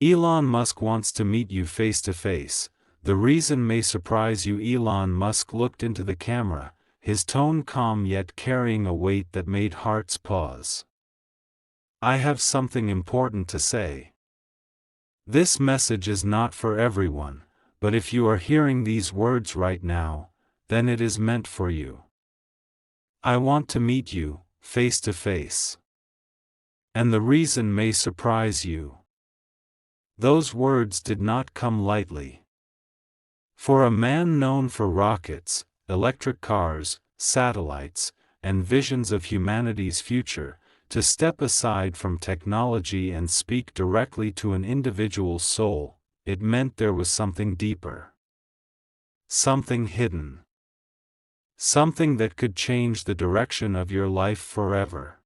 Elon Musk wants to meet you face to face. The reason may surprise you. Elon Musk looked into the camera, his tone calm yet carrying a weight that made hearts pause. I have something important to say. This message is not for everyone, but if you are hearing these words right now, then it is meant for you. I want to meet you, face to face. And the reason may surprise you. Those words did not come lightly. For a man known for rockets, electric cars, satellites, and visions of humanity's future, to step aside from technology and speak directly to an individual's soul, it meant there was something deeper. Something hidden. Something that could change the direction of your life forever.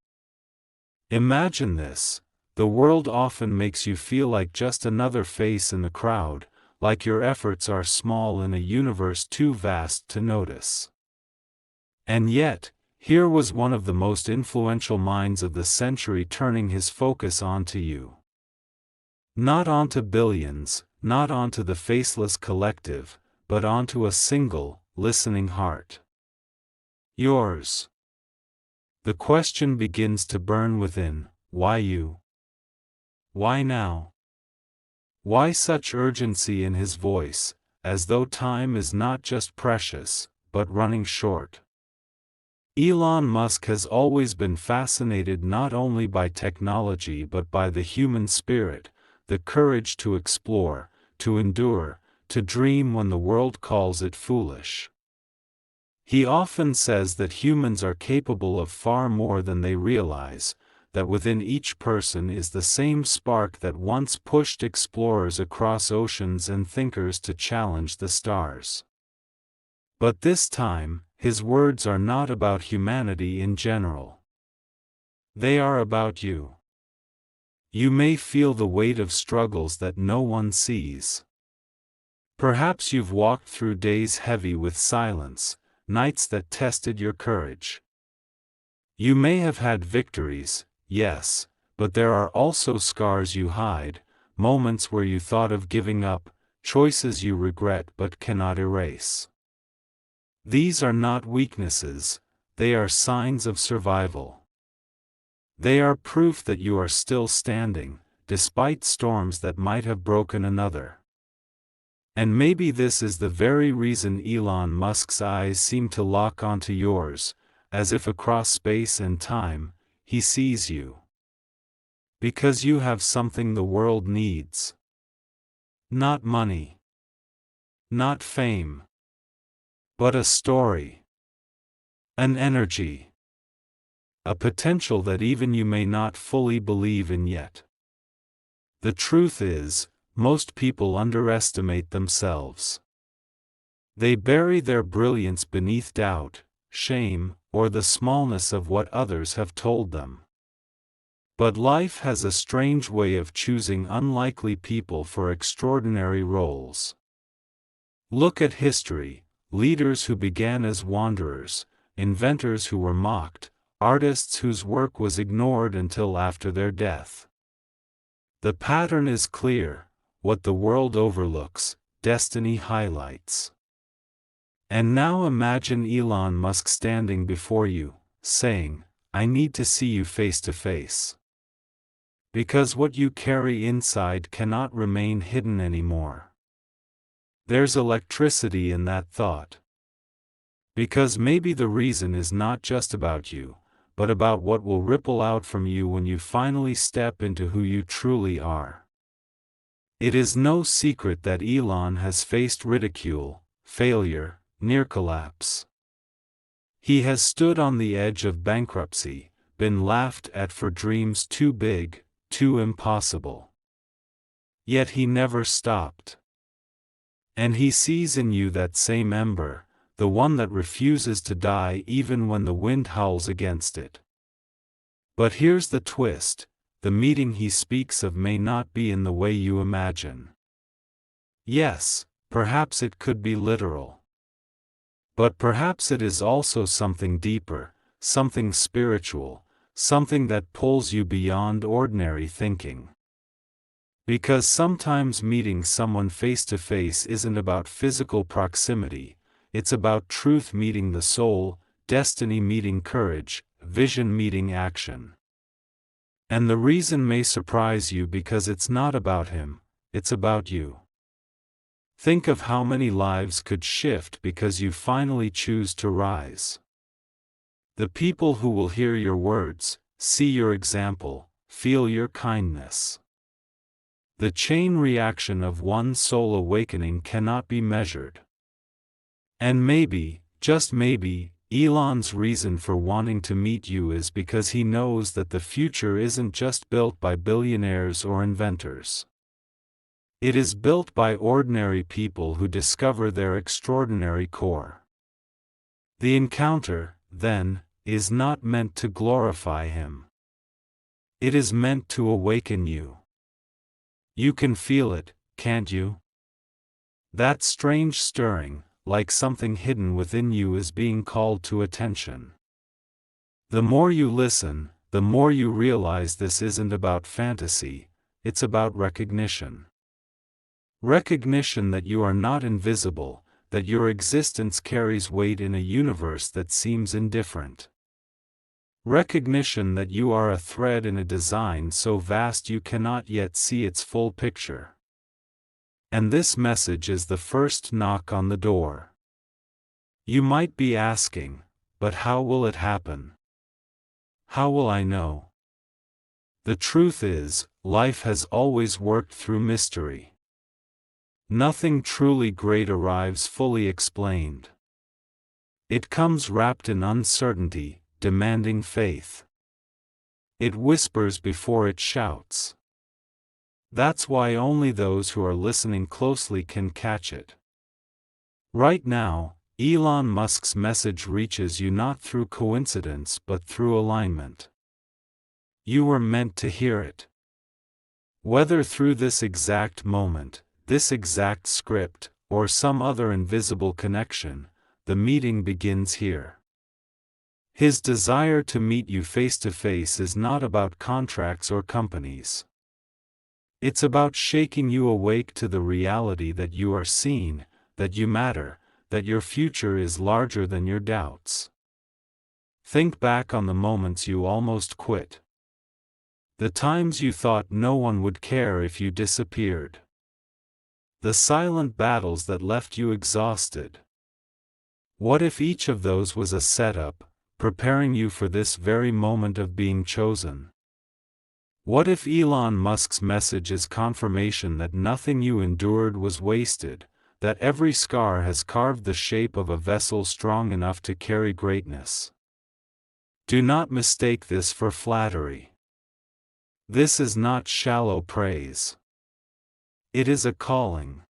Imagine this. The world often makes you feel like just another face in the crowd, like your efforts are small in a universe too vast to notice. And yet, here was one of the most influential minds of the century turning his focus onto you. Not onto billions, not onto the faceless collective, but onto a single, listening heart. Yours. The question begins to burn within, why you? Why now? Why such urgency in his voice, as though time is not just precious, but running short? Elon Musk has always been fascinated not only by technology but by the human spirit, the courage to explore, to endure, to dream when the world calls it foolish. He often says that humans are capable of far more than they realize, that within each person is the same spark that once pushed explorers across oceans and thinkers to challenge the stars. But this time, his words are not about humanity in general. They are about you. You may feel the weight of struggles that no one sees. Perhaps you've walked through days heavy with silence, nights that tested your courage. You may have had victories, yes, but there are also scars you hide, moments where you thought of giving up, choices you regret but cannot erase. These are not weaknesses, they are signs of survival. They are proof that you are still standing, despite storms that might have broken another. And maybe this is the very reason Elon Musk's eyes seem to lock onto yours, as if across space and time, he sees you. Because you have something the world needs. Not money. Not fame. But a story. An energy. A potential that even you may not fully believe in yet. The truth is, most people underestimate themselves. They bury their brilliance beneath doubt, shame, or the smallness of what others have told them. But life has a strange way of choosing unlikely people for extraordinary roles. Look at history, leaders who began as wanderers, inventors who were mocked, artists whose work was ignored until after their death. The pattern is clear: what the world overlooks, destiny highlights. And now imagine Elon Musk standing before you, saying, I need to see you face to face. Because what you carry inside cannot remain hidden anymore. There's electricity in that thought. Because maybe the reason is not just about you, but about what will ripple out from you when you finally step into who you truly are. It is no secret that Elon has faced ridicule, failure, near collapse. He has stood on the edge of bankruptcy, been laughed at for dreams too big, too impossible. Yet he never stopped. And he sees in you that same ember, the one that refuses to die even when the wind howls against it. But here's the twist: the meeting he speaks of may not be in the way you imagine. Yes, perhaps it could be literal. But perhaps it is also something deeper, something spiritual, something that pulls you beyond ordinary thinking. Because sometimes meeting someone face to face isn't about physical proximity, it's about truth meeting the soul, destiny meeting courage, vision meeting action. And the reason may surprise you because it's not about him, it's about you. Think of how many lives could shift because you finally choose to rise. The people who will hear your words, see your example, feel your kindness. The chain reaction of one soul awakening cannot be measured. And maybe, just maybe, Elon's reason for wanting to meet you is because he knows that the future isn't just built by billionaires or inventors. It is built by ordinary people who discover their extraordinary core. The encounter, then, is not meant to glorify him. It is meant to awaken you. You can feel it, can't you? That strange stirring, like something hidden within you is being called to attention. The more you listen, the more you realize this isn't about fantasy, it's about recognition. Recognition that you are not invisible, that your existence carries weight in a universe that seems indifferent. Recognition that you are a thread in a design so vast you cannot yet see its full picture. And this message is the first knock on the door. You might be asking, but how will it happen? How will I know? The truth is, life has always worked through mystery. Nothing truly great arrives fully explained. It comes wrapped in uncertainty, demanding faith. It whispers before it shouts. That's why only those who are listening closely can catch it. Right now, Elon Musk's message reaches you not through coincidence but through alignment. You were meant to hear it. Whether through this exact moment, this exact script, or some other invisible connection, the meeting begins here. His desire to meet you face to face is not about contracts or companies. It's about shaking you awake to the reality that you are seen, that you matter, that your future is larger than your doubts. Think back on the moments you almost quit. The times you thought no one would care if you disappeared. The silent battles that left you exhausted. What if each of those was a setup, preparing you for this very moment of being chosen? What if Elon Musk's message is confirmation that nothing you endured was wasted, that every scar has carved the shape of a vessel strong enough to carry greatness? Do not mistake this for flattery. This is not shallow praise. It is a calling.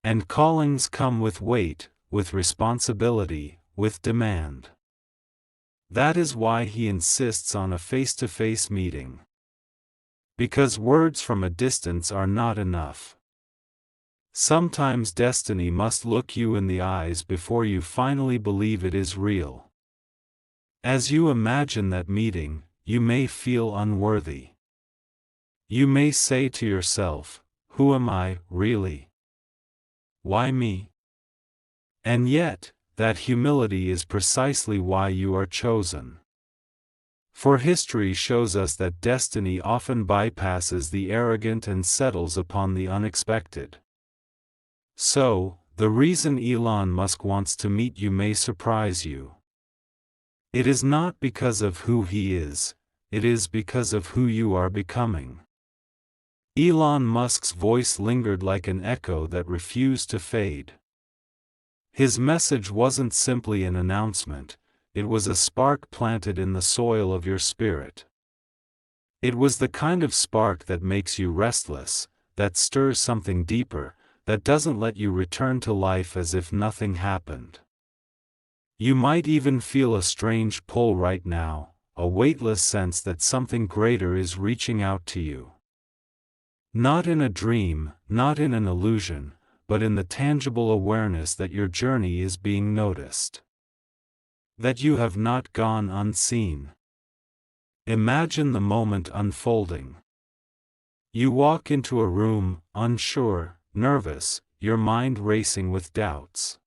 And callings come with weight, with responsibility, with demand. That is why he insists on a face-to-face meeting. Because words from a distance are not enough. Sometimes destiny must look you in the eyes before you finally believe it is real. As you imagine that meeting, you may feel unworthy. You may say to yourself, "Who am I, really? Why me?" And yet, that humility is precisely why you are chosen. For history shows us that destiny often bypasses the arrogant and settles upon the unexpected. So, the reason Elon Musk wants to meet you may surprise you. It is not because of who he is, it is because of who you are becoming. Elon Musk's voice lingered like an echo that refused to fade. His message wasn't simply an announcement, it was a spark planted in the soil of your spirit. It was the kind of spark that makes you restless, that stirs something deeper, that doesn't let you return to life as if nothing happened. You might even feel a strange pull right now, a weightless sense that something greater is reaching out to you. Not in a dream, not in an illusion, but in the tangible awareness that your journey is being noticed. That you have not gone unseen. Imagine the moment unfolding. You walk into a room, unsure, nervous, your mind racing with doubts.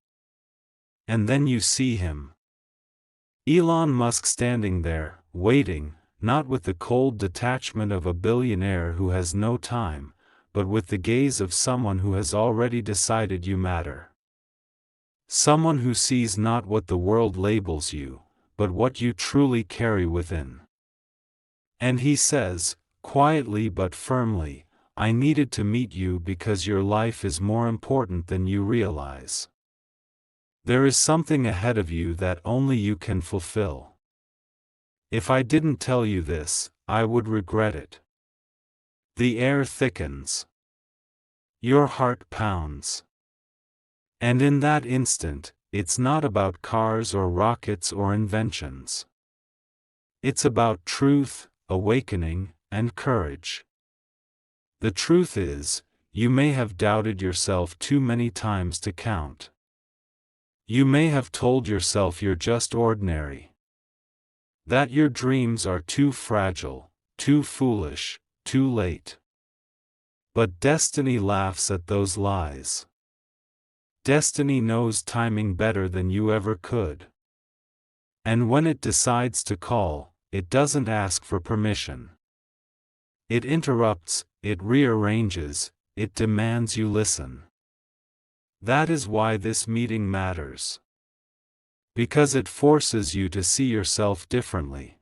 And then you see him. Elon Musk standing there, waiting, not with the cold detachment of a billionaire who has no time, but with the gaze of someone who has already decided you matter. Someone who sees not what the world labels you, but what you truly carry within. And he says, quietly but firmly, I needed to meet you because your life is more important than you realize. There is something ahead of you that only you can fulfill. If I didn't tell you this, I would regret it. The air thickens. Your heart pounds. And in that instant, it's not about cars or rockets or inventions. It's about truth, awakening, and courage. The truth is, you may have doubted yourself too many times to count. You may have told yourself you're just ordinary. That your dreams are too fragile, too foolish, too late. But destiny laughs at those lies. Destiny knows timing better than you ever could. And when it decides to call, it doesn't ask for permission. It interrupts, it rearranges, it demands you listen. That is why this meeting matters. Because it forces you to see yourself differently.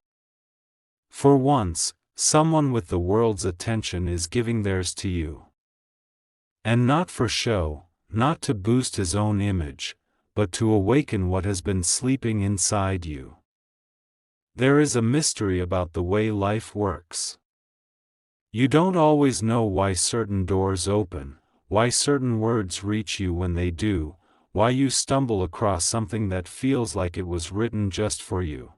For once, someone with the world's attention is giving theirs to you. And not for show, not to boost his own image, but to awaken what has been sleeping inside you. There is a mystery about the way life works. You don't always know why certain doors open, why certain words reach you when they do, why you stumble across something that feels like it was written just for you.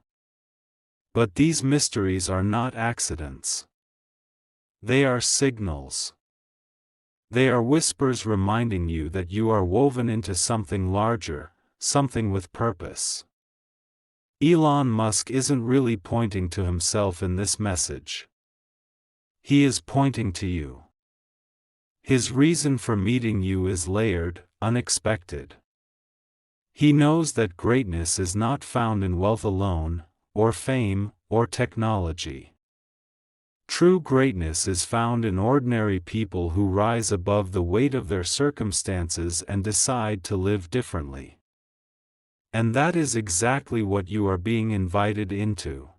But these mysteries are not accidents. They are signals. They are whispers reminding you that you are woven into something larger, something with purpose. Elon Musk isn't really pointing to himself in this message. He is pointing to you. His reason for meeting you is layered, unexpected. He knows that greatness is not found in wealth alone, or fame, or technology. True greatness is found in ordinary people who rise above the weight of their circumstances and decide to live differently. And that is exactly what you are being invited into.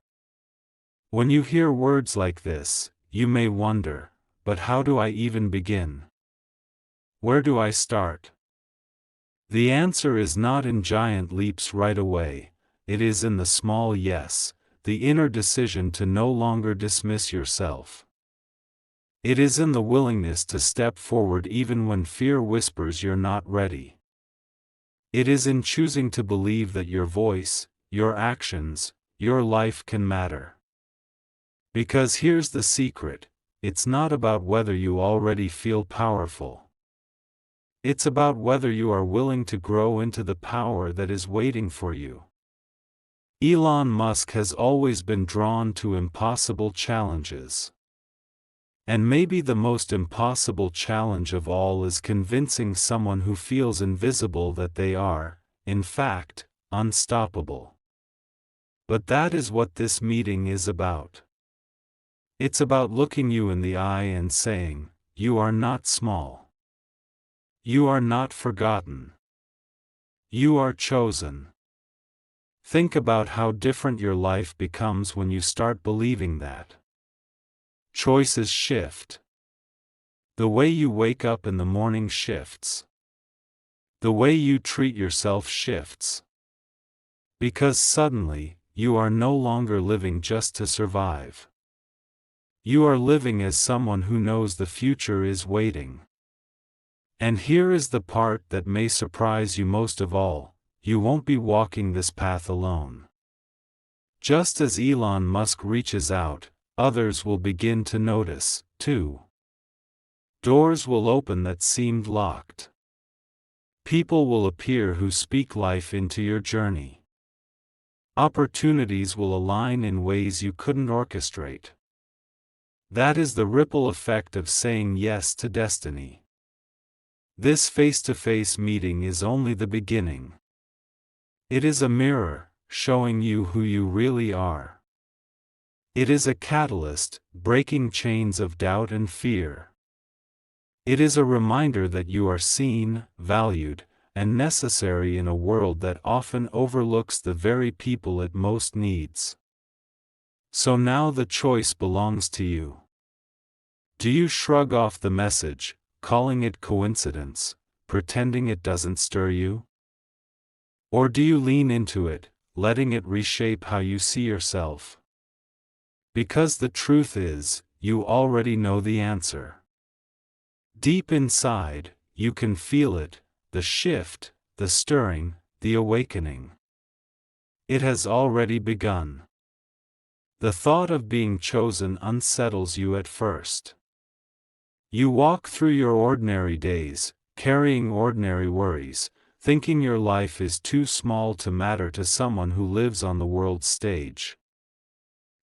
When you hear words like this, you may wonder, but how do I even begin? Where do I start? The answer is not in giant leaps right away, it is in the small yes, the inner decision to no longer dismiss yourself. It is in the willingness to step forward even when fear whispers you're not ready. It is in choosing to believe that your voice, your actions, your life can matter. Because here's the secret, it's not about whether you already feel powerful. It's about whether you are willing to grow into the power that is waiting for you. Elon Musk has always been drawn to impossible challenges. And maybe the most impossible challenge of all is convincing someone who feels invisible that they are, in fact, unstoppable. But that is what this meeting is about. It's about looking you in the eye and saying, you are not small. You are not forgotten. You are chosen. Think about how different your life becomes when you start believing that. Choices shift. The way you wake up in the morning shifts. The way you treat yourself shifts. Because suddenly, you are no longer living just to survive. You are living as someone who knows the future is waiting. And here is the part that may surprise you most of all. You won't be walking this path alone. Just as Elon Musk reaches out, others will begin to notice, too. Doors will open that seemed locked. People will appear who speak life into your journey. Opportunities will align in ways you couldn't orchestrate. That is the ripple effect of saying yes to destiny. This face-to-face meeting is only the beginning. It is a mirror, showing you who you really are. It is a catalyst, breaking chains of doubt and fear. It is a reminder that you are seen, valued, and necessary in a world that often overlooks the very people it most needs. So now the choice belongs to you. Do you shrug off the message, calling it coincidence, pretending it doesn't stir you? Or do you lean into it, letting it reshape how you see yourself? Because the truth is, you already know the answer. Deep inside, you can feel it, the shift, the stirring, the awakening. It has already begun. The thought of being chosen unsettles you at first. You walk through your ordinary days, carrying ordinary worries, thinking your life is too small to matter to someone who lives on the world stage.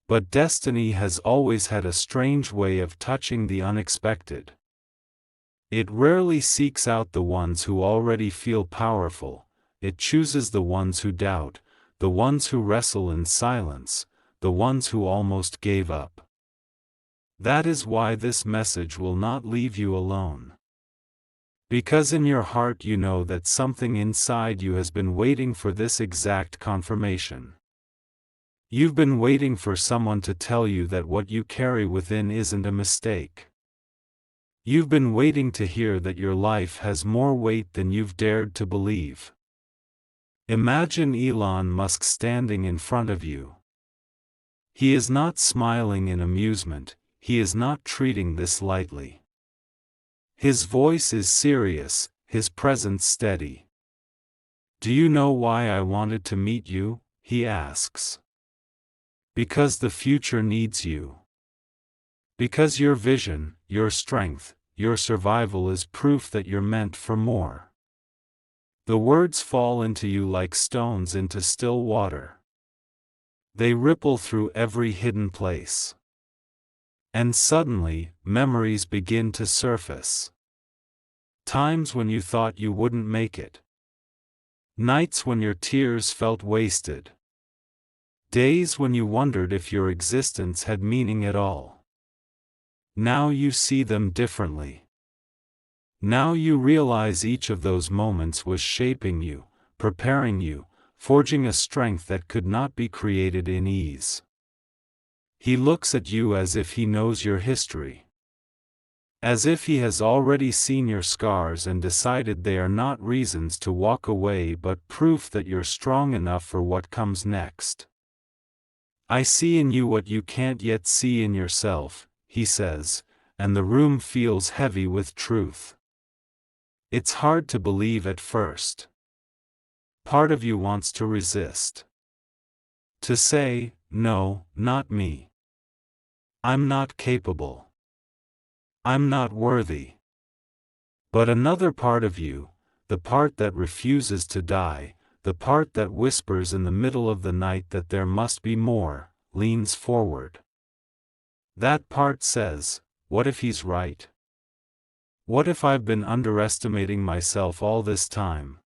But destiny has always had a strange way of touching the unexpected. It rarely seeks out the ones who already feel powerful, it chooses the ones who doubt, the ones who wrestle in silence, the ones who almost gave up. That is why this message will not leave you alone. Because in your heart you know that something inside you has been waiting for this exact confirmation. You've been waiting for someone to tell you that what you carry within isn't a mistake. You've been waiting to hear that your life has more weight than you've dared to believe. Imagine Elon Musk standing in front of you. He is not smiling in amusement, he is not treating this lightly. His voice is serious, his presence steady. Do you know why I wanted to meet you? He asks. Because the future needs you. Because your vision, your strength, your survival is proof that you're meant for more. The words fall into you like stones into still water. They ripple through every hidden place. And suddenly, memories begin to surface. Times when you thought you wouldn't make it. Nights when your tears felt wasted. Days when you wondered if your existence had meaning at all. Now you see them differently. Now you realize each of those moments was shaping you, preparing you, forging a strength that could not be created in ease. He looks at you as if he knows your history. As if he has already seen your scars and decided they are not reasons to walk away but proof that you're strong enough for what comes next. I see in you what you can't yet see in yourself, he says, and the room feels heavy with truth. It's hard to believe at first. Part of you wants to resist. To say, no, not me. I'm not capable. I'm not worthy. But another part of you, the part that refuses to die, the part that whispers in the middle of the night that there must be more, leans forward. That part says, what if he's right? What if I've been underestimating myself all this time?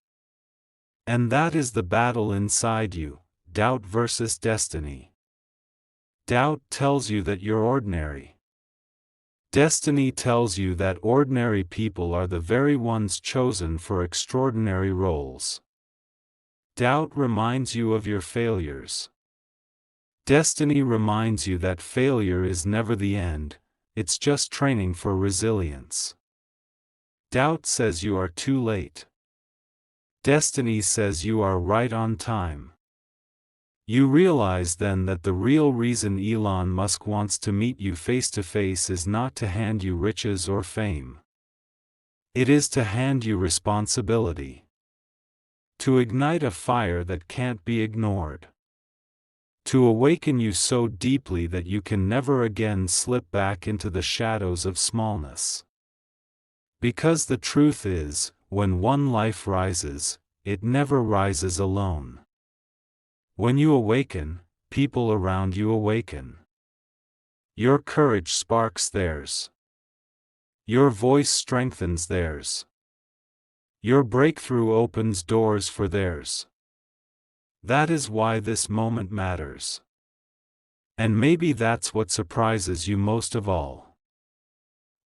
And that is the battle inside you, doubt versus destiny. Doubt tells you that you're ordinary. Destiny tells you that ordinary people are the very ones chosen for extraordinary roles. Doubt reminds you of your failures. Destiny reminds you that failure is never the end, it's just training for resilience. Doubt says you are too late. Destiny says you are right on time. You realize then that the real reason Elon Musk wants to meet you face to face is not to hand you riches or fame. It is to hand you responsibility. To ignite a fire that can't be ignored. To awaken you so deeply that you can never again slip back into the shadows of smallness. Because the truth is, when one life rises, it never rises alone. When you awaken, people around you awaken. Your courage sparks theirs. Your voice strengthens theirs. Your breakthrough opens doors for theirs. That is why this moment matters. And maybe that's what surprises you most of all.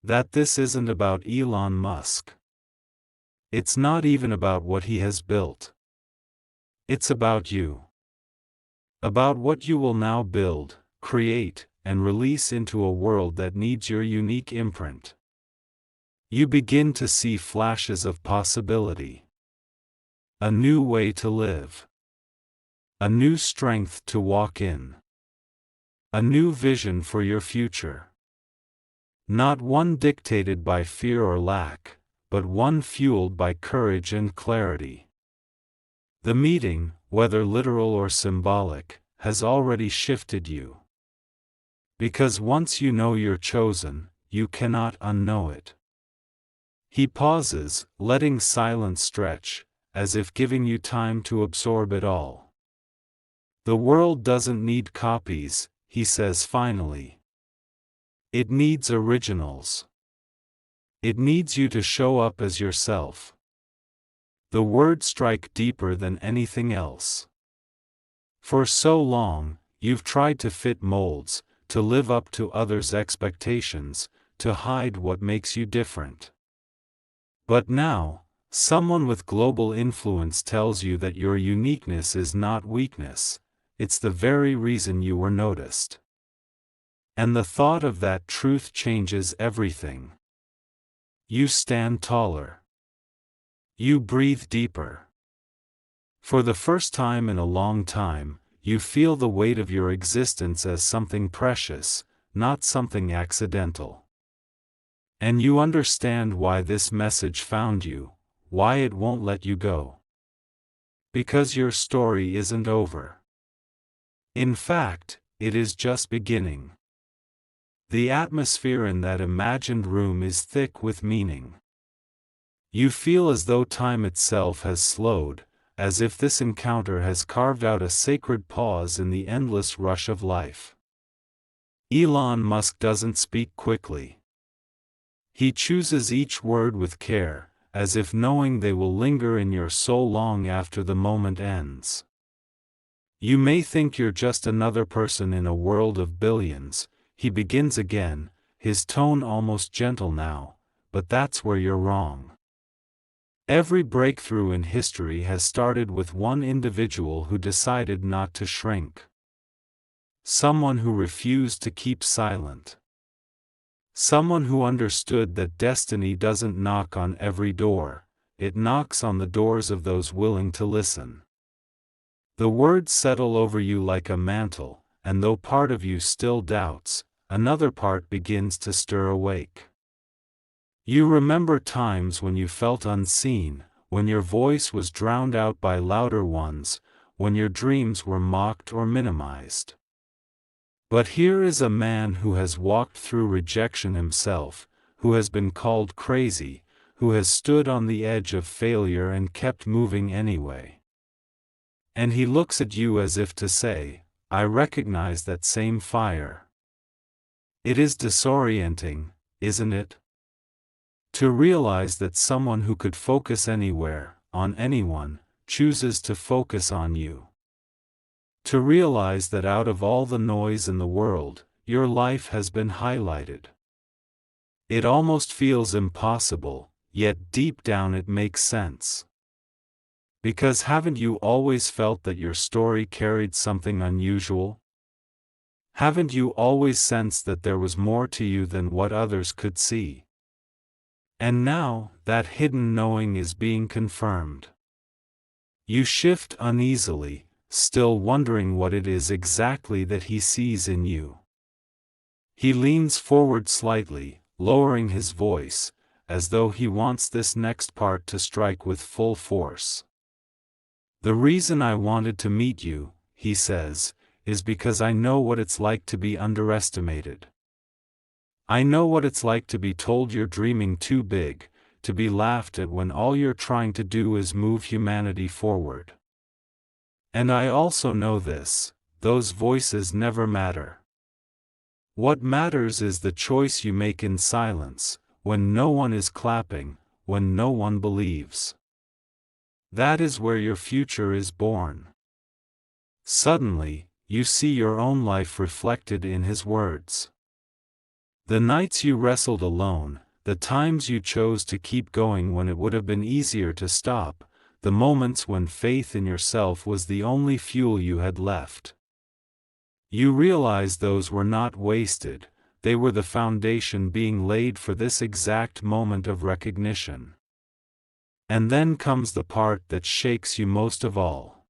That this isn't about Elon Musk. It's not even about what he has built. It's about you. About what you will now build, create, and release into a world that needs your unique imprint. You begin to see flashes of possibility. A new way to live. A new strength to walk in. A new vision for your future. Not one dictated by fear or lack, but one fueled by courage and clarity. The meeting, whether literal or symbolic, has already shifted you. Because once you know you're chosen, you cannot unknow it. He pauses, letting silence stretch, as if giving you time to absorb it all. The world doesn't need copies, he says finally. It needs originals. It needs you to show up as yourself. The words strike deeper than anything else. For so long, you've tried to fit molds, to live up to others' expectations, to hide what makes you different. But now, someone with global influence tells you that your uniqueness is not weakness, it's the very reason you were noticed. And the thought of that truth changes everything. You stand taller. You breathe deeper. For the first time in a long time, you feel the weight of your existence as something precious, not something accidental. And you understand why this message found you, why it won't let you go. Because your story isn't over. In fact, it is just beginning. The atmosphere in that imagined room is thick with meaning. You feel as though time itself has slowed, as if this encounter has carved out a sacred pause in the endless rush of life. Elon Musk doesn't speak quickly. He chooses each word with care, as if knowing they will linger in your soul long after the moment ends. You may think you're just another person in a world of billions, he begins again, his tone almost gentle now, but that's where you're wrong. Every breakthrough in history has started with one individual who decided not to shrink. Someone who refused to keep silent. Someone who understood that destiny doesn't knock on every door, it knocks on the doors of those willing to listen. The words settle over you like a mantle, and though part of you still doubts, another part begins to stir awake. You remember times when you felt unseen, when your voice was drowned out by louder ones, when your dreams were mocked or minimized. But here is a man who has walked through rejection himself, who has been called crazy, who has stood on the edge of failure and kept moving anyway. And he looks at you as if to say, I recognize that same fire. It is disorienting, isn't it? To realize that someone who could focus anywhere, on anyone, chooses to focus on you. To realize that out of all the noise in the world, your life has been highlighted. It almost feels impossible, yet deep down it makes sense. Because haven't you always felt that your story carried something unusual? Haven't you always sensed that there was more to you than what others could see? And now, that hidden knowing is being confirmed. You shift uneasily, still wondering what it is exactly that he sees in you. He leans forward slightly, lowering his voice, as though he wants this next part to strike with full force. The reason I wanted to meet you, he says, is because I know what it's like to be underestimated. I know what it's like to be told you're dreaming too big, to be laughed at when all you're trying to do is move humanity forward. And I also know this, those voices never matter. What matters is the choice you make in silence, when no one is clapping, when no one believes. That is where your future is born. Suddenly, you see your own life reflected in his words. The nights you wrestled alone, the times you chose to keep going when it would have been easier to stop, the moments when faith in yourself was the only fuel you had left. You realize those were not wasted, they were the foundation being laid for this exact moment of recognition. And then comes the part that shakes you most of all.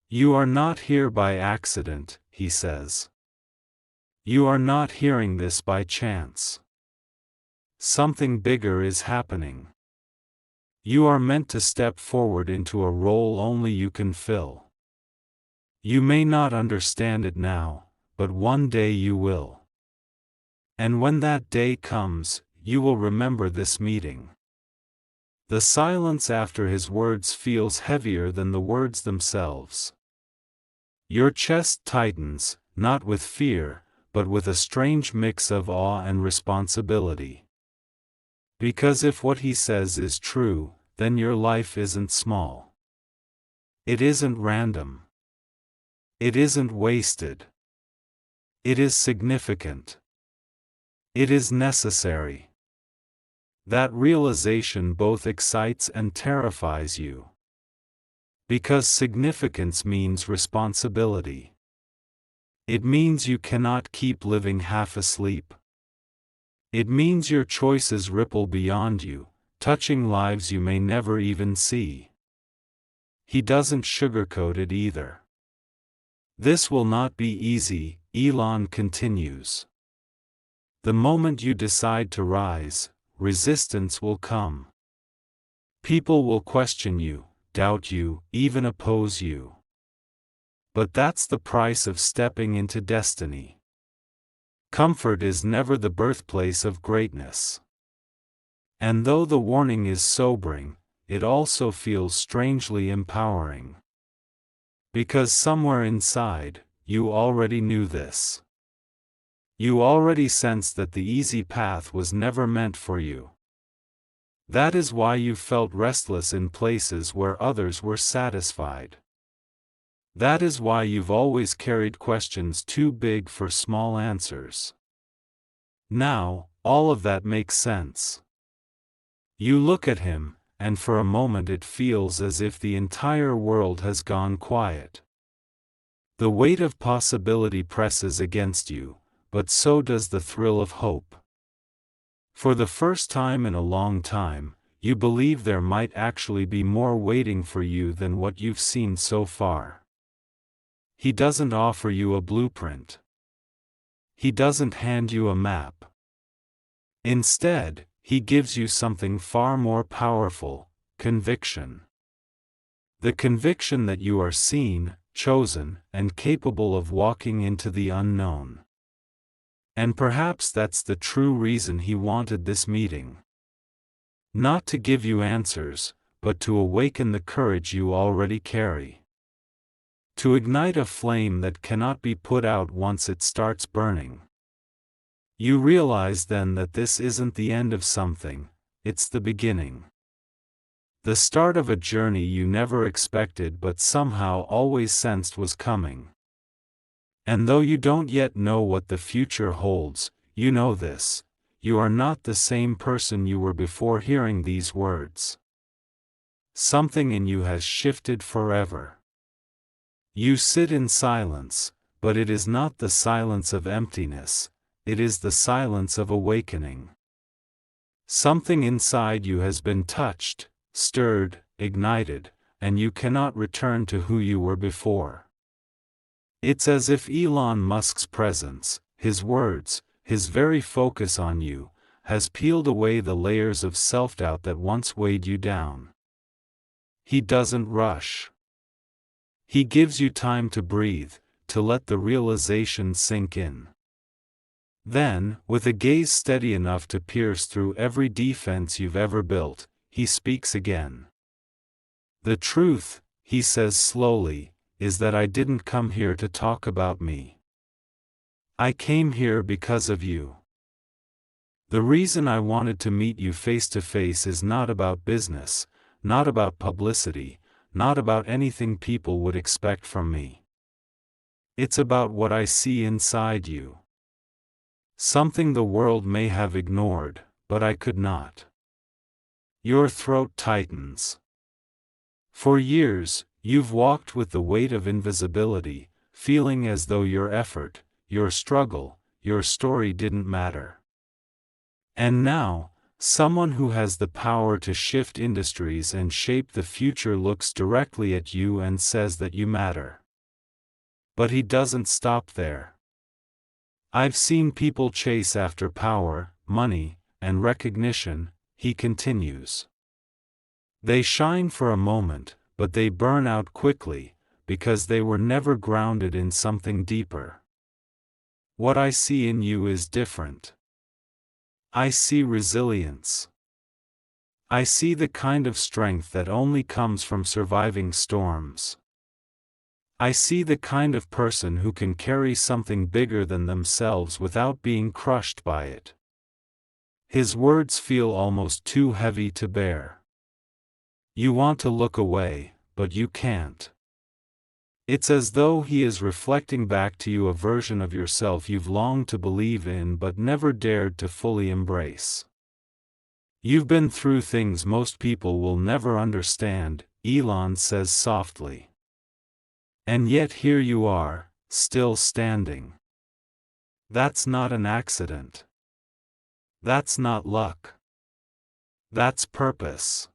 You are not here by accident, he says. You are not hearing this by chance. Something bigger is happening. You are meant to step forward into a role only you can fill. You may not understand it now, but one day you will. And when that day comes, you will remember this meeting. The silence after his words feels heavier than the words themselves. Your chest tightens, not with fear, but with a strange mix of awe and responsibility. Because if what he says is true, then your life isn't small. It isn't random. It isn't wasted. It is significant. It is necessary. That realization both excites and terrifies you. Because significance means responsibility. It means you cannot keep living half asleep. It means your choices ripple beyond you, touching lives you may never even see. He doesn't sugarcoat it either. This will not be easy, Elon continues. The moment you decide to rise, resistance will come. People will question you, doubt you, even oppose you. But that's the price of stepping into destiny. Comfort is never the birthplace of greatness. And though the warning is sobering, it also feels strangely empowering. Because somewhere inside, you already knew this. You already sensed that the easy path was never meant for you. That is why you felt restless in places where others were satisfied. That is why you've always carried questions too big for small answers. Now, all of that makes sense. You look at him, and for a moment it feels as if the entire world has gone quiet. The weight of possibility presses against you, but so does the thrill of hope. For the first time in a long time, you believe there might actually be more waiting for you than what you've seen so far. He doesn't offer you a blueprint. He doesn't hand you a map. Instead, he gives you something far more powerful: conviction. The conviction that you are seen, chosen, and capable of walking into the unknown. And perhaps that's the true reason he wanted this meeting. Not to give you answers, but to awaken the courage you already carry. To ignite a flame that cannot be put out once it starts burning. You realize then that this isn't the end of something, it's the beginning. The start of a journey you never expected but somehow always sensed was coming. And though you don't yet know what the future holds, you know this: you are not the same person you were before hearing these words. Something in you has shifted forever. You sit in silence, but it is not the silence of emptiness, it is the silence of awakening. Something inside you has been touched, stirred, ignited, and you cannot return to who you were before. It's as if Elon Musk's presence, his words, his very focus on you, has peeled away the layers of self-doubt that once weighed you down. He doesn't rush. He gives you time to breathe, to let the realization sink in. Then, with a gaze steady enough to pierce through every defense you've ever built, he speaks again. The truth, he says slowly, is that I didn't come here to talk about me. I came here because of you. The reason I wanted to meet you face to face is not about business, not about publicity, not about anything people would expect from me. It's about what I see inside you. Something the world may have ignored, but I could not. Your throat tightens. For years, you've walked with the weight of invisibility, feeling as though your effort, your struggle, your story didn't matter. And now, someone who has the power to shift industries and shape the future looks directly at you and says that you matter. But he doesn't stop there. I've seen people chase after power, money, and recognition, he continues. They shine for a moment, but they burn out quickly, because they were never grounded in something deeper. What I see in you is different. I see resilience. I see the kind of strength that only comes from surviving storms. I see the kind of person who can carry something bigger than themselves without being crushed by it. His words feel almost too heavy to bear. You want to look away, but you can't. It's as though he is reflecting back to you a version of yourself you've longed to believe in but never dared to fully embrace. You've been through things most people will never understand, Elon says softly. And yet here you are, still standing. That's not an accident. That's not luck. That's purpose.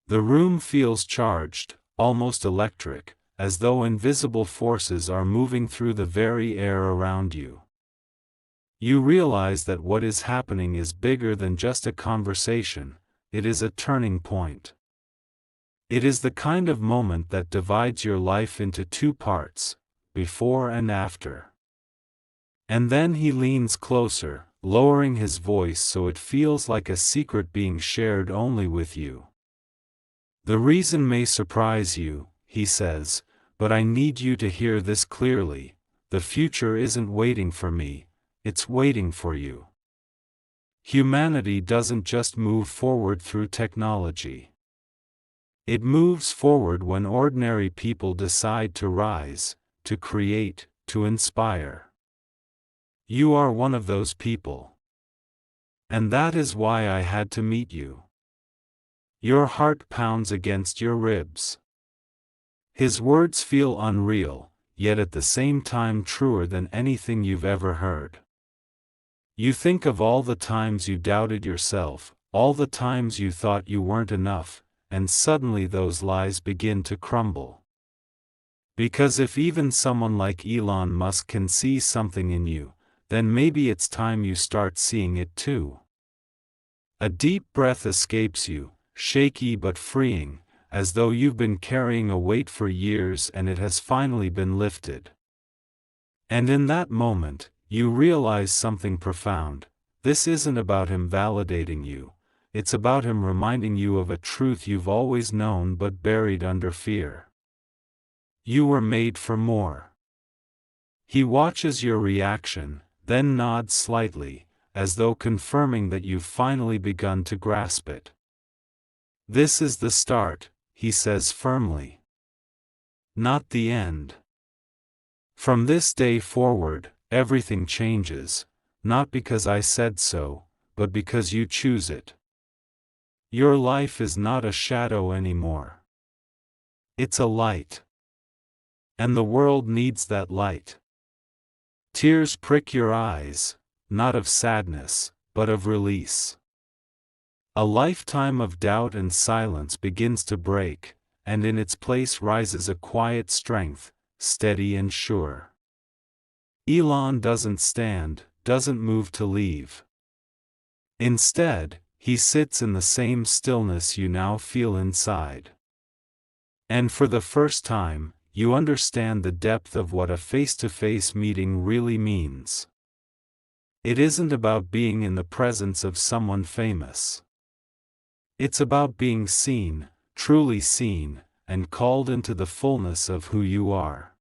The room feels charged, almost electric, as though invisible forces are moving through the very air around you. You realize that what is happening is bigger than just a conversation, it is a turning point. It is the kind of moment that divides your life into two parts, before and after. And then he leans closer, lowering his voice so it feels like a secret being shared only with you. The reason may surprise you, he says, but I need you to hear this clearly: the future isn't waiting for me, it's waiting for you. Humanity doesn't just move forward through technology. It moves forward when ordinary people decide to rise, to create, to inspire. You are one of those people. And that is why I had to meet you. Your heart pounds against your ribs. His words feel unreal, yet at the same time truer than anything you've ever heard. You think of all the times you doubted yourself, all the times you thought you weren't enough, and suddenly those lies begin to crumble. Because if even someone like Elon Musk can see something in you, then maybe it's time you start seeing it too. A deep breath escapes you, shaky but freeing, as though you've been carrying a weight for years and it has finally been lifted. And in that moment, you realize something profound. This isn't about him validating you, it's about him reminding you of a truth you've always known but buried under fear. You were made for more. He watches your reaction, then nods slightly, as though confirming that you've finally begun to grasp it. This is the start, he says firmly. Not the end. From this day forward, everything changes, not because I said so, but because you choose it. Your life is not a shadow anymore. It's a light. And the world needs that light. Tears prick your eyes, not of sadness, but of release. A lifetime of doubt and silence begins to break, and in its place rises a quiet strength, steady and sure. Elon doesn't stand, doesn't move to leave. Instead, he sits in the same stillness you now feel inside. And for the first time, you understand the depth of what a face-to-face meeting really means. It isn't about being in the presence of someone famous. It's about being seen, truly seen, and called into the fullness of who you are.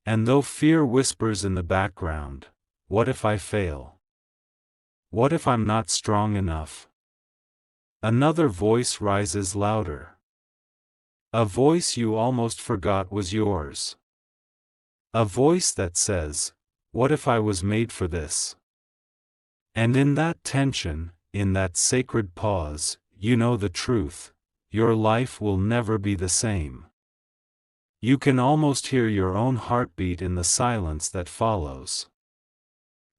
And though fear whispers in the background, what if I fail? What if I'm not strong enough? Another voice rises louder. A voice you almost forgot was yours. A voice that says, what if I was made for this? And in that tension, in that sacred pause, you know the truth: your life will never be the same. You can almost hear your own heartbeat in the silence that follows.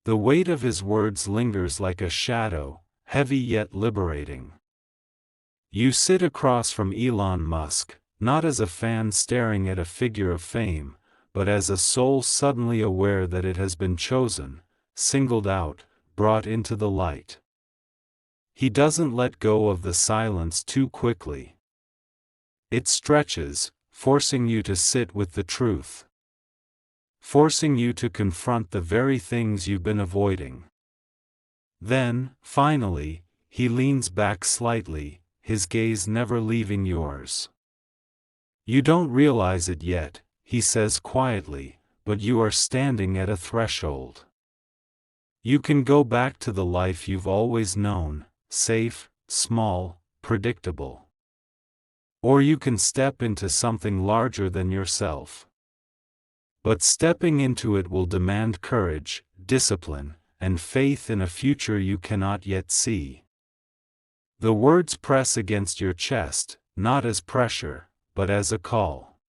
The weight of his words lingers like a shadow, heavy yet liberating. You sit across from Elon Musk, not as a fan staring at a figure of fame, but as a soul suddenly aware that it has been chosen, singled out, brought into the light. He doesn't let go of the silence too quickly. It stretches, forcing you to sit with the truth. Forcing you to confront the very things you've been avoiding. Then, finally, he leans back slightly, his gaze never leaving yours. You don't realize it yet, he says quietly, but you are standing at a threshold. You can go back to the life you've always known, safe, small, predictable. Or you can step into something larger than yourself. But stepping into it will demand courage, discipline, and faith in a future you cannot yet see. The words press against your chest, not as pressure, but as a call.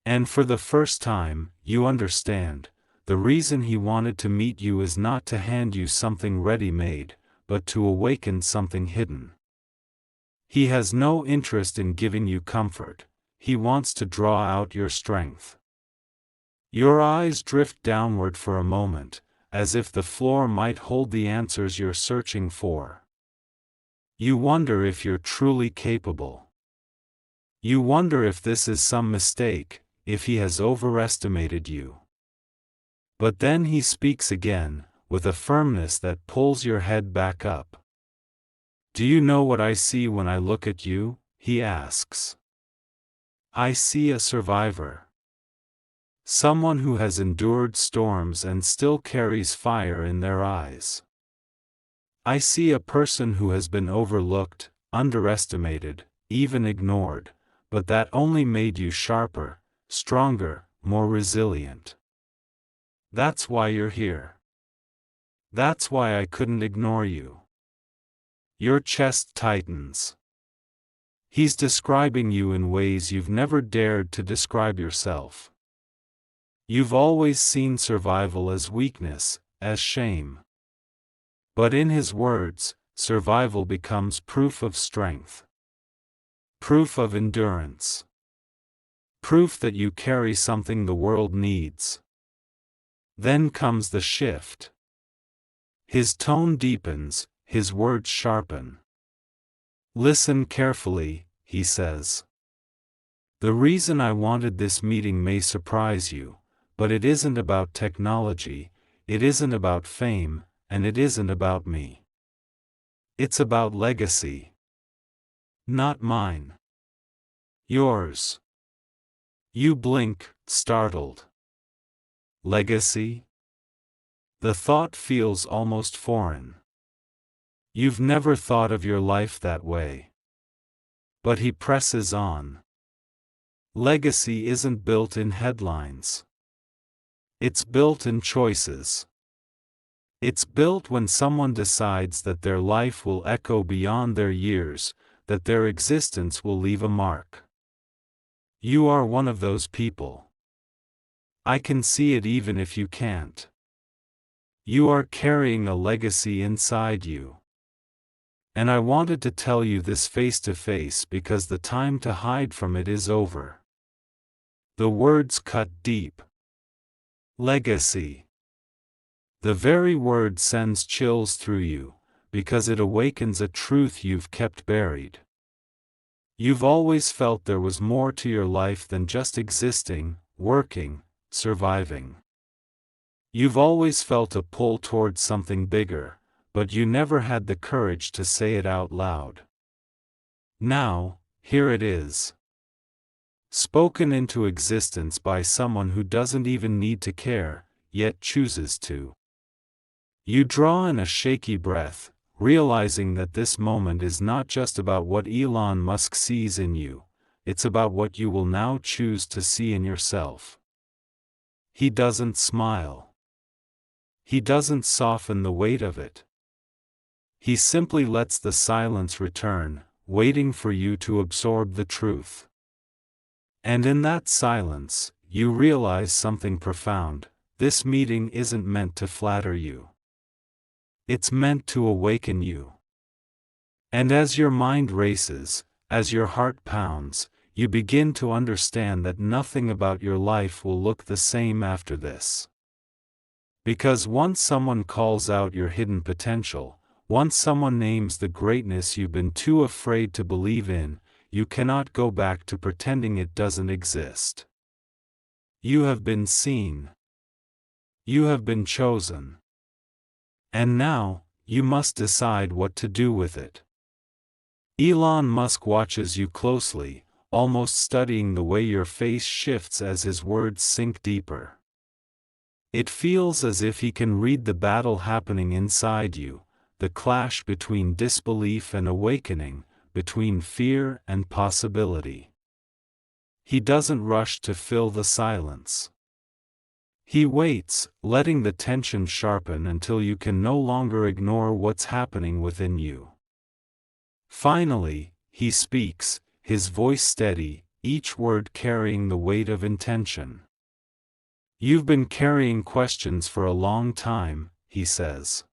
And for the first time, you understand, the reason he wanted to meet you is not to hand you something ready-made, but to awaken something hidden. He has no interest in giving you comfort, he wants to draw out your strength. Your eyes drift downward for a moment, as if the floor might hold the answers you're searching for. You wonder if you're truly capable. You wonder if this is some mistake, if he has overestimated you. But then he speaks again, with a firmness that pulls your head back up. Do you know what I see when I look at you? He asks. I see a survivor. Someone who has endured storms and still carries fire in their eyes. I see a person who has been overlooked, underestimated, even ignored, but that only made you sharper, stronger, more resilient. That's why you're here. That's why I couldn't ignore you. Your chest tightens. He's describing you in ways you've never dared to describe yourself. You've always seen survival as weakness, as shame. But in his words, survival becomes proof of strength. Proof of endurance. Proof that you carry something the world needs. Then comes the shift. His tone deepens, his words sharpen. Listen carefully, he says. The reason I wanted this meeting may surprise you, but it isn't about technology, it isn't about fame, and it isn't about me. It's about legacy. Not mine. Yours. You blink, startled. Legacy? The thought feels almost foreign. You've never thought of your life that way. But he presses on. Legacy isn't built in headlines. It's built in choices. It's built when someone decides that their life will echo beyond their years, that their existence will leave a mark. You are one of those people. I can see it even if you can't. You are carrying a legacy inside you. And I wanted to tell you this face to face because the time to hide from it is over. The words cut deep. Legacy. The very word sends chills through you, because it awakens a truth you've kept buried. You've always felt there was more to your life than just existing, working, surviving. You've always felt a pull towards something bigger, but you never had the courage to say it out loud. Now, here it is. spoken into existence by someone who doesn't even need to care, yet chooses to. You draw in a shaky breath, realizing that this moment is not just about what Elon Musk sees in you, it's about what you will now choose to see in yourself. He doesn't smile. He doesn't soften the weight of it. He simply lets the silence return, waiting for you to absorb the truth. And in that silence, you realize something profound. This meeting isn't meant to flatter you. It's meant to awaken you. And as your mind races, as your heart pounds, you begin to understand that nothing about your life will look the same after this. Because once someone calls out your hidden potential, once someone names the greatness you've been too afraid to believe in, you cannot go back to pretending it doesn't exist. You have been seen. You have been chosen. And now, you must decide what to do with it. Elon Musk watches you closely, almost studying the way your face shifts as his words sink deeper. It feels as if he can read the battle happening inside you, the clash between disbelief and awakening, between fear and possibility. He doesn't rush to fill the silence. He waits, letting the tension sharpen until you can no longer ignore what's happening within you. Finally, he speaks, his voice steady, each word carrying the weight of intention. You've been carrying questions for a long time, he says.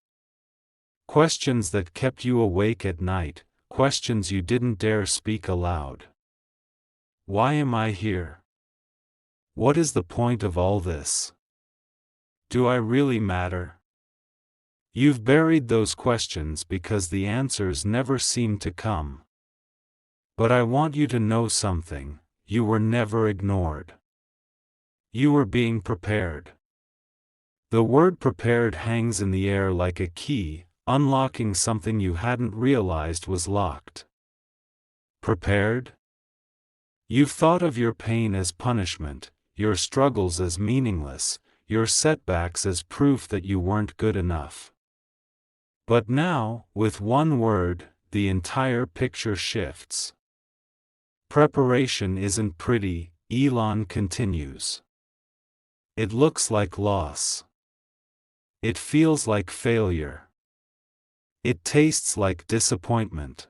Questions that kept you awake at night, questions you didn't dare speak aloud. Why am I here? What is the point of all this? Do I really matter? You've buried those questions because the answers never seemed to come. But I want you to know something, you were never ignored. You were being prepared. The word prepared hangs in the air like a key, unlocking something you hadn't realized was locked. Prepared? You've thought of your pain as punishment, your struggles as meaningless, your setbacks as proof that you weren't good enough. But now, with one word, the entire picture shifts. Preparation isn't pretty, Elon continues. It looks like loss. It feels like failure. It tastes like disappointment.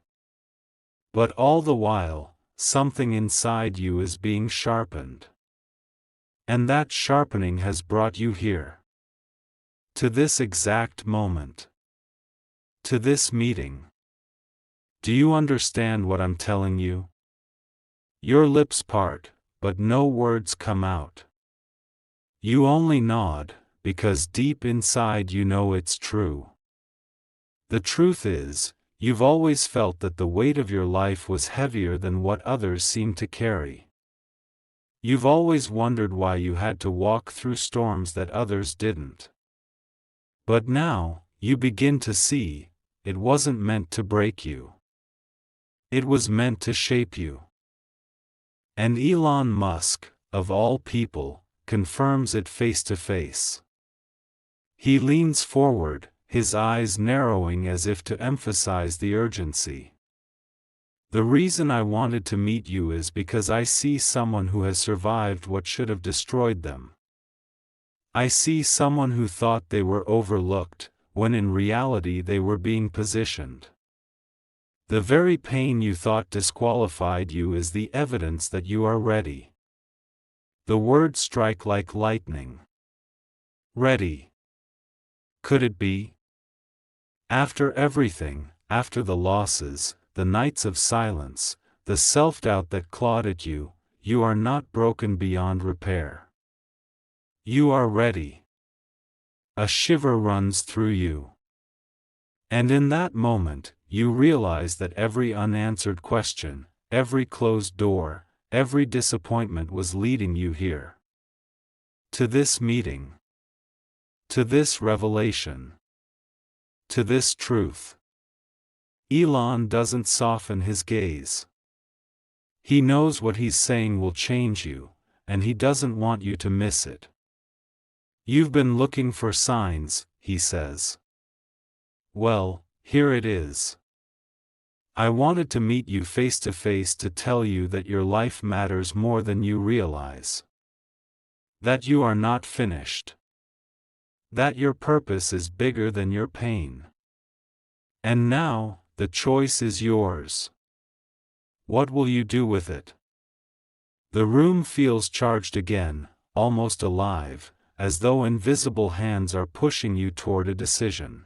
But all the while, something inside you is being sharpened. And that sharpening has brought you here. To this exact moment. To this meeting. Do you understand what I'm telling you? Your lips part, but no words come out. You only nod, because deep inside you know it's true. The truth is, you've always felt that the weight of your life was heavier than what others seem to carry. You've always wondered why you had to walk through storms that others didn't. But now, you begin to see, it wasn't meant to break you. It was meant to shape you. And Elon Musk, of all people, confirms it face to face. He leans forward, his eyes narrowing as if to emphasize the urgency. The reason I wanted to meet you is because I see someone who has survived what should have destroyed them. I see someone who thought they were overlooked, when in reality they were being positioned. The very pain you thought disqualified you is the evidence that you are ready. The words strike like lightning. Ready. Could it be? After everything, after the losses, the nights of silence, the self-doubt that clawed at you, you are not broken beyond repair. You are ready. A shiver runs through you. And in that moment, you realize that every unanswered question, every closed door, every disappointment was leading you here. To this meeting. To this revelation. To this truth. Elon doesn't soften his gaze. He knows what he's saying will change you, and he doesn't want you to miss it. You've been looking for signs, he says. Well, here it is. I wanted to meet you face to face to tell you that your life matters more than you realize. That you are not finished. That your purpose is bigger than your pain. And now, the choice is yours. What will you do with it? The room feels charged again, almost alive, as though invisible hands are pushing you toward a decision.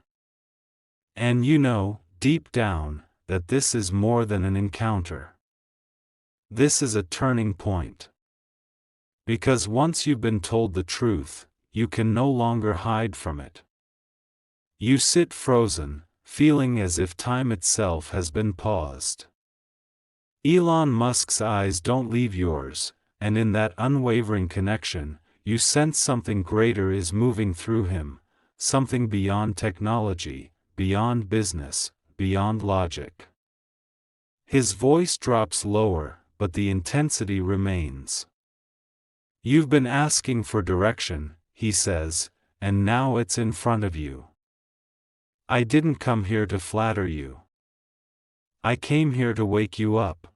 And you know, deep down, that this is more than an encounter. This is a turning point. Because once you've been told the truth, you can no longer hide from it. You sit frozen, feeling as if time itself has been paused. Elon Musk's eyes don't leave yours, and in that unwavering connection, you sense something greater is moving through him, something beyond technology, beyond business, beyond logic. His voice drops lower, but the intensity remains. You've been asking for direction, he says, and now it's in front of you. I didn't come here to flatter you. I came here to wake you up.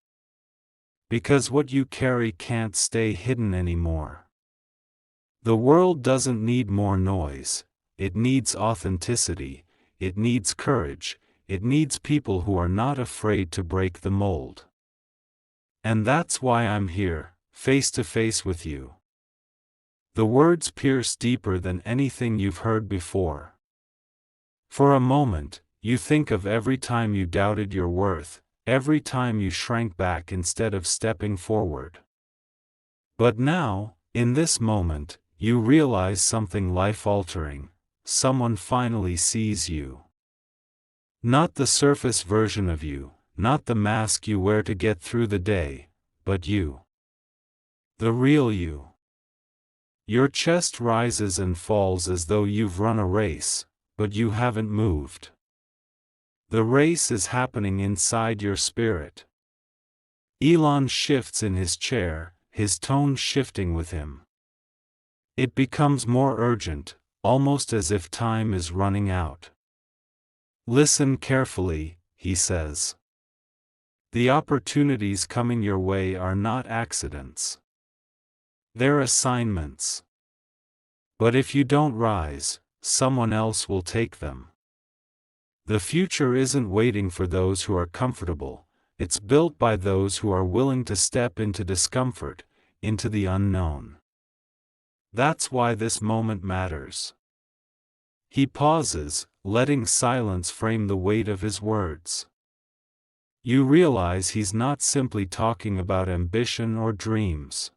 Because what you carry can't stay hidden anymore. The world doesn't need more noise, it needs authenticity, it needs courage, it needs people who are not afraid to break the mold. And that's why I'm here, face to face with you. The words pierce deeper than anything you've heard before. For a moment, you think of every time you doubted your worth, every time you shrank back instead of stepping forward. But now, in this moment, you realize something life-altering. Someone finally sees you. Not the surface version of you, not the mask you wear to get through the day, but you. The real you. Your chest rises and falls as though you've run a race, but you haven't moved. The race is happening inside your spirit. Elon shifts in his chair, his tone shifting with him. It becomes more urgent, almost as if time is running out. Listen carefully, he says. The opportunities coming your way are not accidents. They're assignments. But if you don't rise, someone else will take them. The future isn't waiting for those who are comfortable, it's built by those who are willing to step into discomfort, into the unknown. That's why this moment matters. He pauses, letting silence frame the weight of his words. You realize he's not simply talking about ambition or dreams.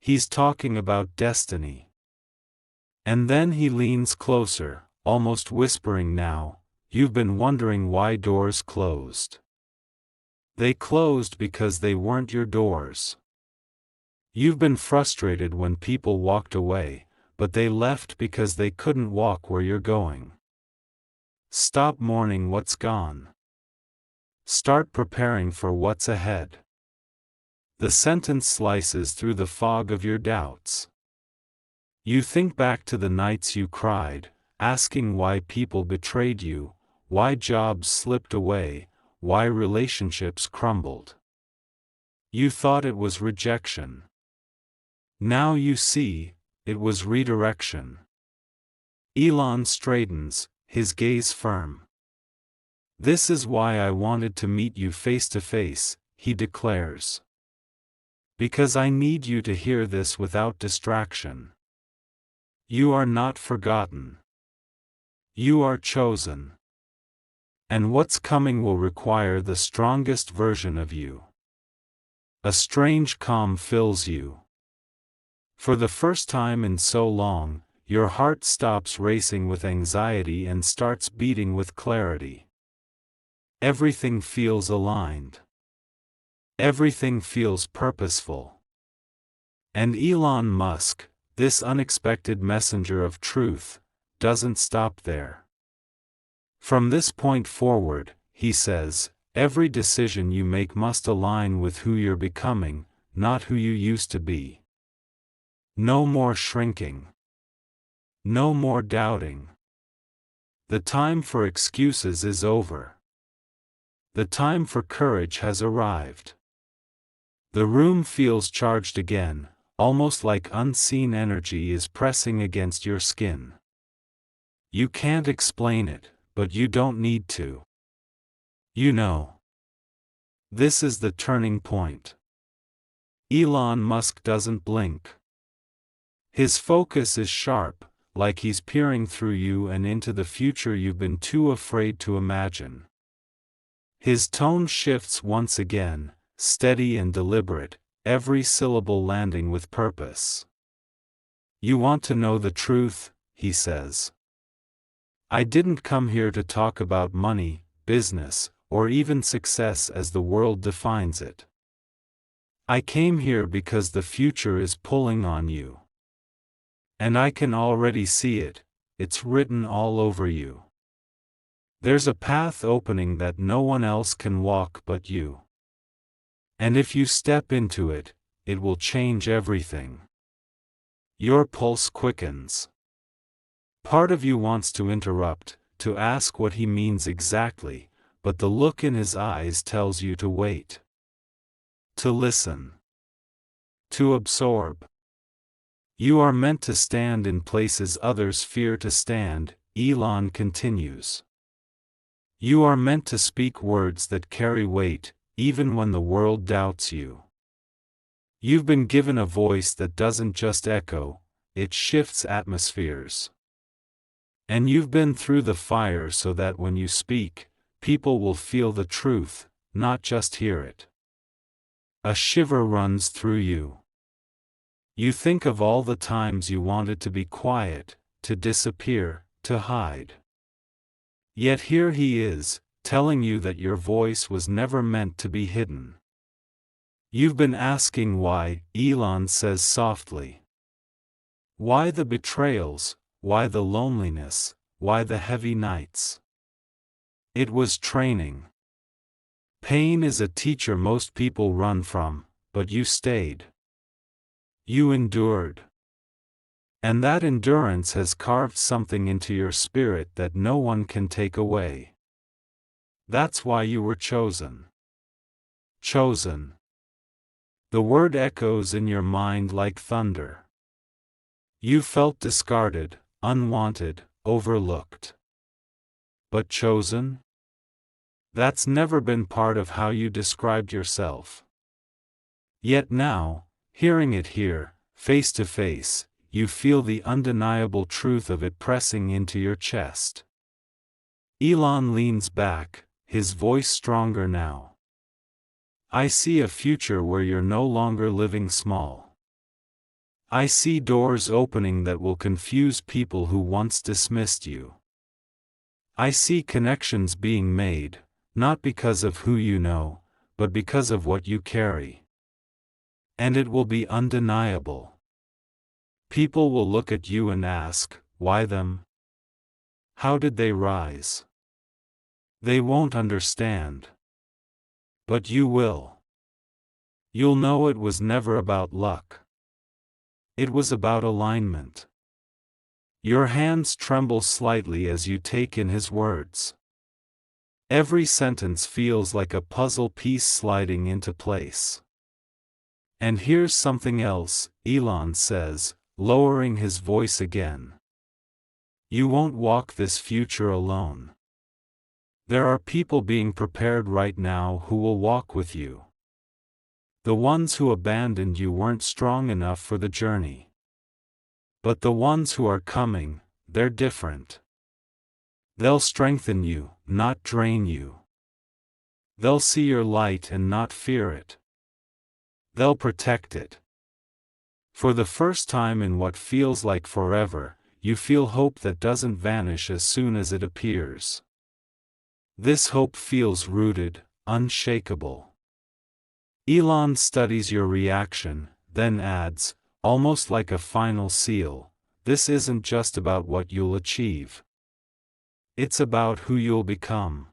He's talking about destiny. And then he leans closer, almost whispering now, "You've been wondering why doors closed. They closed because they weren't your doors. You've been frustrated when people walked away, but they left because they couldn't walk where you're going. Stop mourning what's gone. Start preparing for what's ahead." The sentence slices through the fog of your doubts. You think back to the nights you cried, asking why people betrayed you, why jobs slipped away, why relationships crumbled. You thought it was rejection. Now you see, it was redirection. Elon straightens, his gaze firm. "This is why I wanted to meet you face to face," he declares. "Because I need you to hear this without distraction. You are not forgotten. You are chosen. And what's coming will require the strongest version of you." A strange calm fills you. For the first time in so long, your heart stops racing with anxiety and starts beating with clarity. Everything feels aligned. Everything feels purposeful. And Elon Musk, this unexpected messenger of truth, doesn't stop there. From this point forward, he says, Every decision you make must align with who you're becoming, not who you used to be. No more shrinking. No more doubting. The time for excuses is over. The time for courage has arrived. The room feels charged again, almost like unseen energy is pressing against your skin. You can't explain it, but you don't need to. You know. This is the turning point. Elon Musk doesn't blink. His focus is sharp, like he's peering through you and into the future you've been too afraid to imagine. His tone shifts once again, steady and deliberate, every syllable landing with purpose. You want to know the truth, he says. I didn't come here to talk about money, business, or even success as the world defines it. I came here because the future is pulling on you. And I can already see it, it's written all over you. There's a path opening that no one else can walk but you. And if you step into it, it will change everything. Your pulse quickens. Part of you wants to interrupt, to ask what he means exactly, but the look in his eyes tells you to wait. To listen. To absorb. You are meant to stand in places others fear to stand, Elon continues. You are meant to speak words that carry weight, even when the world doubts you. You've been given a voice that doesn't just echo, it shifts atmospheres. And you've been through the fire so that when you speak, people will feel the truth, not just hear it. A shiver runs through you. You think of all the times you wanted to be quiet, to disappear, to hide. Yet here he is, telling you that your voice was never meant to be hidden. You've been asking why, Elon says softly. Why the betrayals, why the loneliness, why the heavy nights? It was training. Pain is a teacher most people run from, but you stayed. You endured. And that endurance has carved something into your spirit that no one can take away. That's why you were chosen. Chosen. The word echoes in your mind like thunder. You felt discarded, unwanted, overlooked. But chosen? That's never been part of how you described yourself. Yet now, hearing it here, face to face, you feel the undeniable truth of it pressing into your chest. Elon leans back, his voice stronger now. I see a future where you're no longer living small. I see doors opening that will confuse people who once dismissed you. I see connections being made, not because of who you know, but because of what you carry. And it will be undeniable. People will look at you and ask, why them? How did they rise? They won't understand. But you will. You'll know it was never about luck. It was about alignment. Your hands tremble slightly as you take in his words. Every sentence feels like a puzzle piece sliding into place. And here's something else, Elon says, lowering his voice again. You won't walk this future alone. There are people being prepared right now who will walk with you. The ones who abandoned you weren't strong enough for the journey. But the ones who are coming, they're different. They'll strengthen you, not drain you. They'll see your light and not fear it. They'll protect it. For the first time in what feels like forever, you feel hope that doesn't vanish as soon as it appears. This hope feels rooted, unshakable. Elon studies your reaction, then adds, almost like a final seal, this isn't just about what you'll achieve. It's about who you'll become.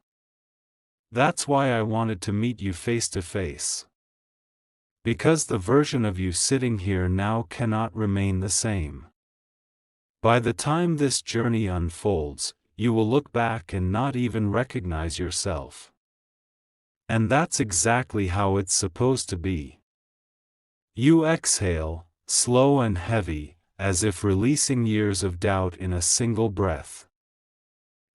That's why I wanted to meet you face to face. Because the version of you sitting here now cannot remain the same. By the time this journey unfolds, you will look back and not even recognize yourself. And that's exactly how it's supposed to be. You exhale, slow and heavy, as if releasing years of doubt in a single breath.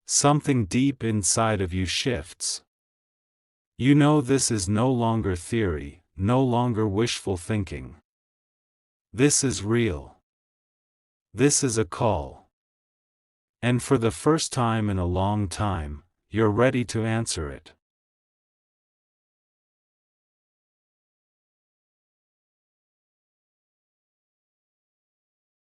Something deep inside of you shifts. You know this is no longer theory, no longer wishful thinking. This is real. This is a call. And for the first time in a long time, you're ready to answer it.